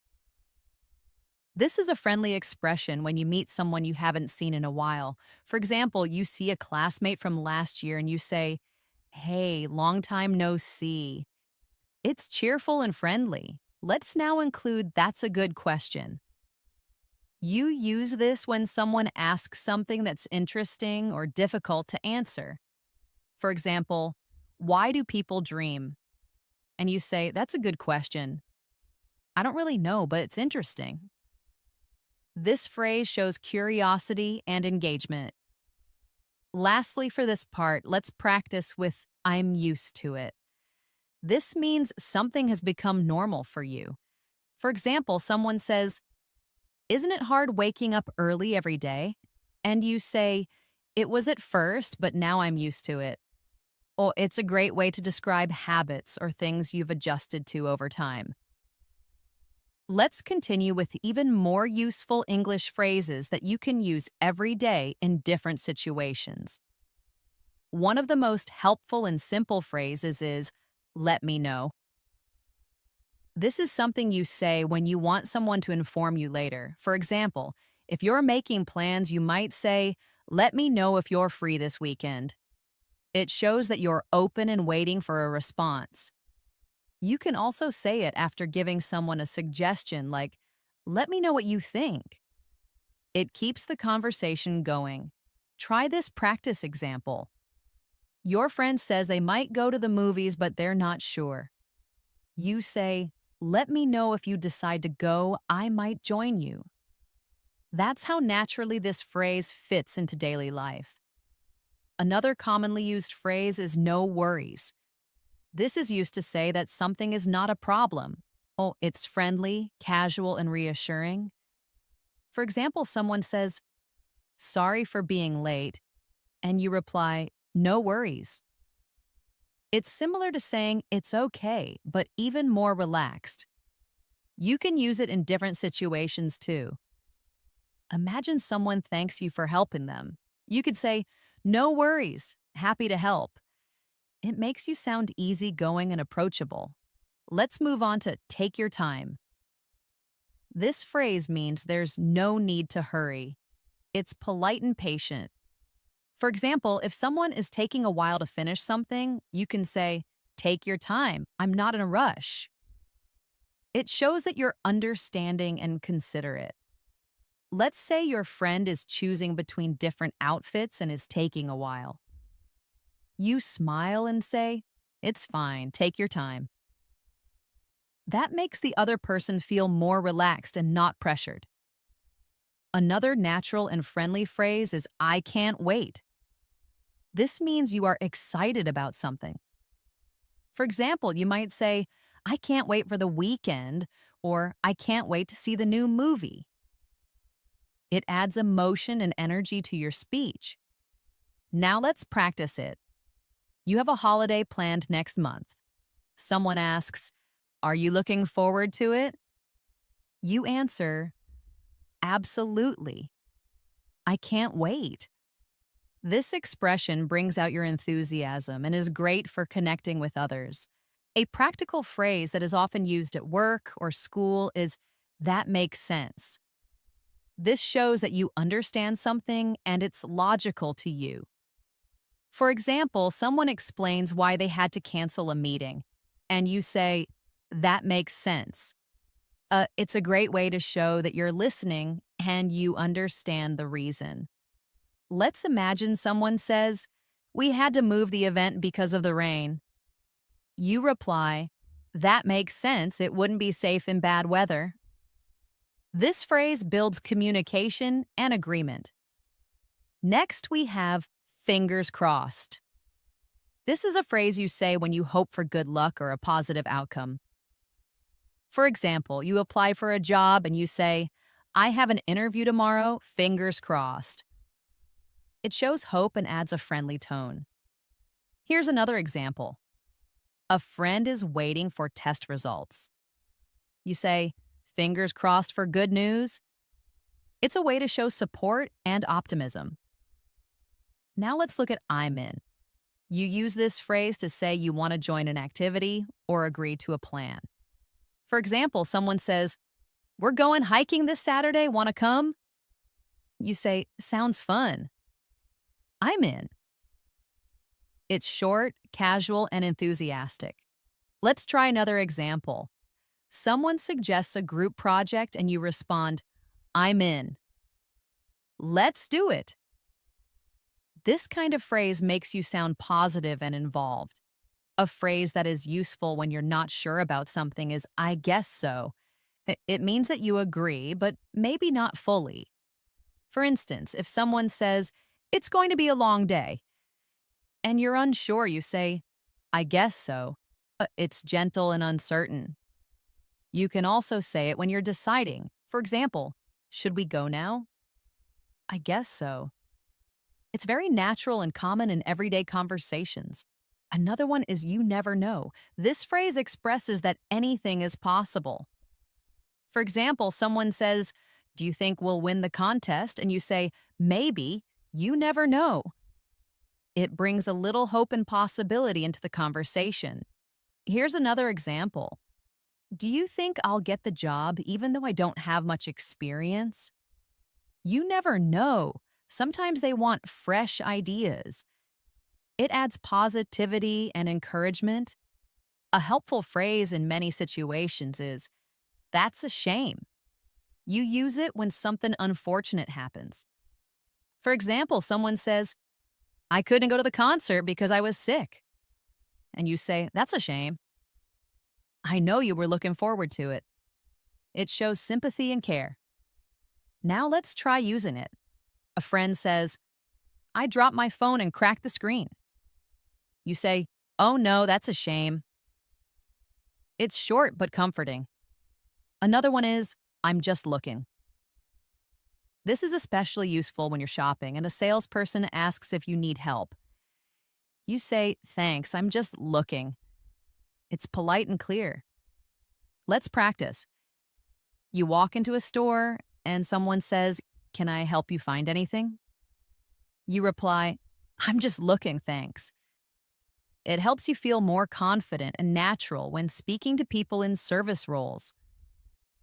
This is a friendly expression when you meet someone you haven't seen in a while. For example, you see a classmate from last year and you say, "Hey, long time no see." It's cheerful and friendly. Let's now include "that's a good question." You use this when someone asks something that's interesting or difficult to answer. For example, "Why do people dream?" And you say, "That's a good question. I don't really know, but it's interesting." This phrase shows curiosity and engagement. Lastly, for this part, let's practice with "I'm used to it." This means something has become normal for you. For example, someone says, "Isn't it hard waking up early every day?" And you say, "It was at first, but now I'm used to it." Or it's a great way to describe habits or things you've adjusted to over time. Let's continue with even more useful English phrases that you can use every day in different situations. One of the most helpful and simple phrases is, "Let me know." This is something you say when you want someone to inform you later. For example, if you're making plans, you might say, "Let me know if you're free this weekend." It shows that you're open and waiting for a response. You can also say it after giving someone a suggestion like, "Let me know what you think." It keeps the conversation going. Try this practice example. Your friend says they might go to the movies, but they're not sure. You say, "Let me know if you decide to go, I might join you." That's how naturally this phrase fits into daily life. Another commonly used phrase is "no worries." This is used to say that something is not a problem. Oh, it's friendly, casual, and reassuring. For example, someone says, "Sorry for being late," and you reply, "No worries." It's similar to saying "it's okay," but even more relaxed. You can use it in different situations too. Imagine someone thanks you for helping them. You could say, "No worries, happy to help." It makes you sound easygoing and approachable. Let's move on to "take your time." This phrase means there's no need to hurry. It's polite and patient. For example, if someone is taking a while to finish something, you can say, "Take your time, I'm not in a rush." It shows that you're understanding and considerate. Let's say your friend is choosing between different outfits and is taking a while. You smile and say, "It's fine, take your time." That makes the other person feel more relaxed and not pressured. Another natural and friendly phrase is "I can't wait." This means you are excited about something. For example, you might say, "I can't wait for the weekend," or "I can't wait to see the new movie." It adds emotion and energy to your speech. Now let's practice it. You have a holiday planned next month. Someone asks, "Are you looking forward to it?" You answer, "Absolutely. I can't wait." This expression brings out your enthusiasm and is great for connecting with others. A practical phrase that is often used at work or school is "that makes sense." This shows that you understand something and it's logical to you. For example, someone explains why they had to cancel a meeting, and you say, "That makes sense." It's a great way to show that you're listening and you understand the reason. Let's imagine someone says, "We had to move the event because of the rain." You reply, that makes sense. It wouldn't be safe in bad weather. This phrase builds communication and agreement. Next, we have fingers crossed. This is a phrase you say when you hope for good luck or a positive outcome. For example, you apply for a job and you say, I have an interview tomorrow, fingers crossed. It shows hope and adds a friendly tone. Here's another example. A friend is waiting for test results. You say, fingers crossed for good news. It's a way to show support and optimism. Now let's look at I'm in. You use this phrase to say you want to join an activity or agree to a plan. For example, someone says, we're going hiking this Saturday, want to come? You say, sounds fun. I'm in. It's short, casual, and enthusiastic. Let's try another example. Someone suggests a group project and you respond, I'm in. Let's do it. This kind of phrase makes you sound positive and involved. A phrase that is useful when you're not sure about something is, I guess so. It means that you agree, but maybe not fully. For instance, if someone says, it's going to be a long day, and you're unsure, you say, I guess so. It's gentle and uncertain. You can also say it when you're deciding. For example, should we go now? I guess so. It's very natural and common in everyday conversations. Another one is you never know. This phrase expresses that anything is possible. For example, someone says, do you think we'll win the contest? And you say, maybe, you never know. It brings a little hope and possibility into the conversation. Here's another example. Do you think I'll get the job even though I don't have much experience? You never know. Sometimes they want fresh ideas. It adds positivity and encouragement. A helpful phrase in many situations is, that's a shame. You use it when something unfortunate happens. For example, someone says, I couldn't go to the concert because I was sick. And you say, that's a shame. I know you were looking forward to it. It shows sympathy and care. Now let's try using it. A friend says, I dropped my phone and cracked the screen. You say, oh no, that's a shame. It's short but comforting. Another one is, I'm just looking. This is especially useful when you're shopping and a salesperson asks if you need help. You say, thanks, I'm just looking. It's polite and clear. Let's practice. You walk into a store and someone says, can I help you find anything? You reply, I'm just looking, thanks. It helps you feel more confident and natural when speaking to people in service roles.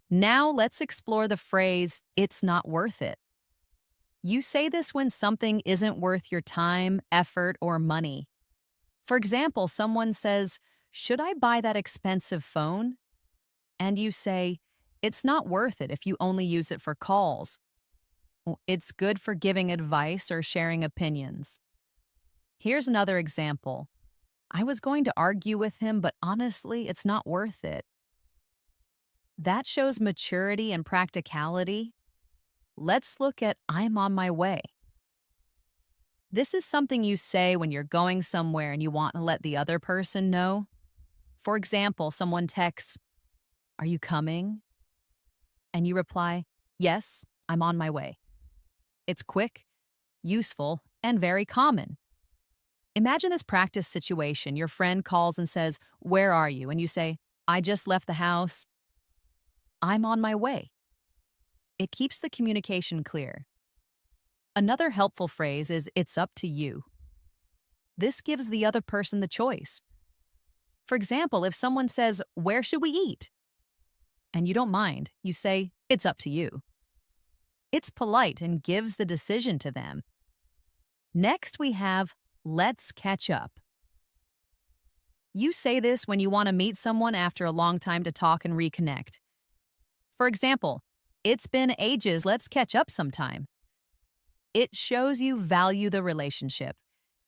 Now let's explore the phrase, it's not worth it. You say this when something isn't worth your time, effort, or money. For example, someone says, should I buy that expensive phone? And you say, it's not worth it if you only use it for calls. It's good for giving advice or sharing opinions. Here's another example. I was going to argue with him, but honestly, it's not worth it. That shows maturity and practicality. Let's look at I'm on my way. This is something you say when you're going somewhere and you want to let the other person know. For example, someone texts, are you coming? And you reply, yes, I'm on my way. It's quick, useful, and very common. Imagine this practice situation. Your friend calls and says, where are you? And you say, I just left the house. I'm on my way. It keeps the communication clear. Another helpful phrase is, it's up to you. This gives the other person the choice. For example, if someone says, where should we eat? And you don't mind, you say, it's up to you. It's polite and gives the decision to them. Next, we have, let's catch up. You say this when you want to meet someone after a long time to talk and reconnect. For example, it's been ages, let's catch up sometime. It shows you value the relationship.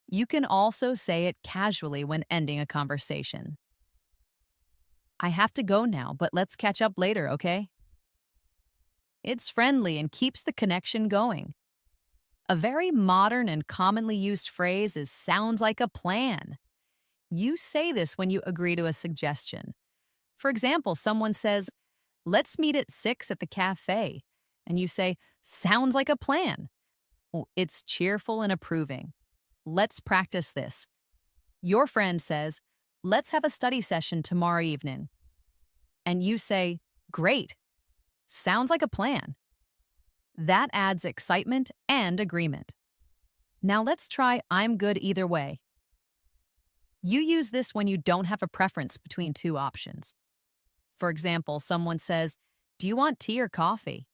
You can also say it casually when ending a conversation. I have to go now, but let's catch up later, okay? It's friendly and keeps the connection going. A very modern and commonly used phrase is sounds like a plan. You say this when you agree to a suggestion. For example, someone says, let's meet at 6 at the cafe. And you say, sounds like a plan. Oh, it's cheerful and approving. Let's practice this. Your friend says, let's have a study session tomorrow evening. And you say, great. Sounds like a plan. That adds excitement and agreement. Now let's try I'm good either way. You use this when you don't have a preference between two options. For example, someone says, do you want tea or coffee?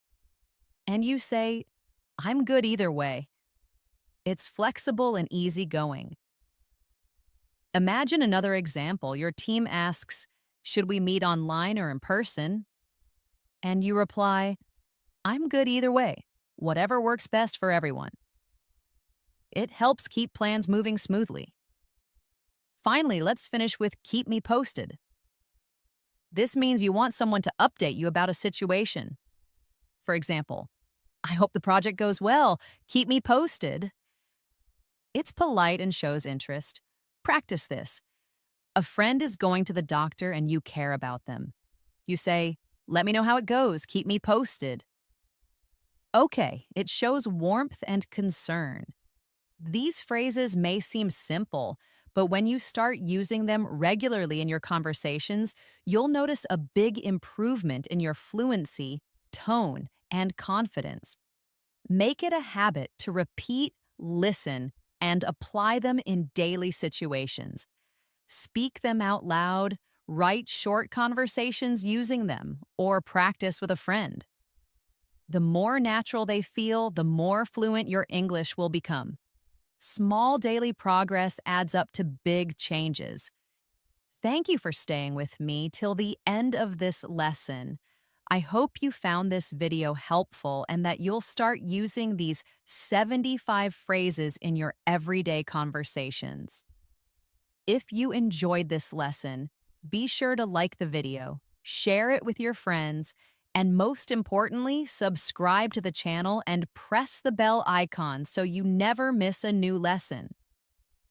And you say, I'm good either way. It's flexible and easygoing. Imagine another example. Your team asks, should we meet online or in person? And you reply, I'm good either way, whatever works best for everyone. It helps keep plans moving smoothly. Finally, let's finish with keep me posted. This means you want someone to update you about a situation. For example, I hope the project goes well. Keep me posted. It's polite and shows interest. Practice this. A friend is going to the doctor and you care about them. You say, let me know how it goes. Keep me posted. Okay, it shows warmth and concern. These phrases may seem simple, but when you start using them regularly in your conversations, you'll notice a big improvement in your fluency, tone, and confidence. Make it a habit to repeat, listen, and apply them in daily situations. Speak them out loud, write short conversations using them, or practice with a friend. The more natural they feel, the more fluent your English will become. Small daily progress adds up to big changes. Thank you for staying with me till the end of this lesson. I hope you found this video helpful and that you'll start using these 75 phrases in your everyday conversations. If you enjoyed this lesson, be sure to like the video, share it with your friends, and most importantly, subscribe to the channel and press the bell icon so you never miss a new lesson.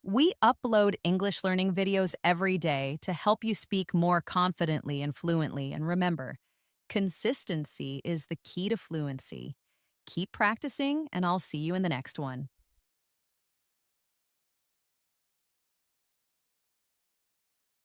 We upload English learning videos every day to help you speak more confidently and fluently. And remember, consistency is the key to fluency. Keep practicing, and I'll see you in the next one.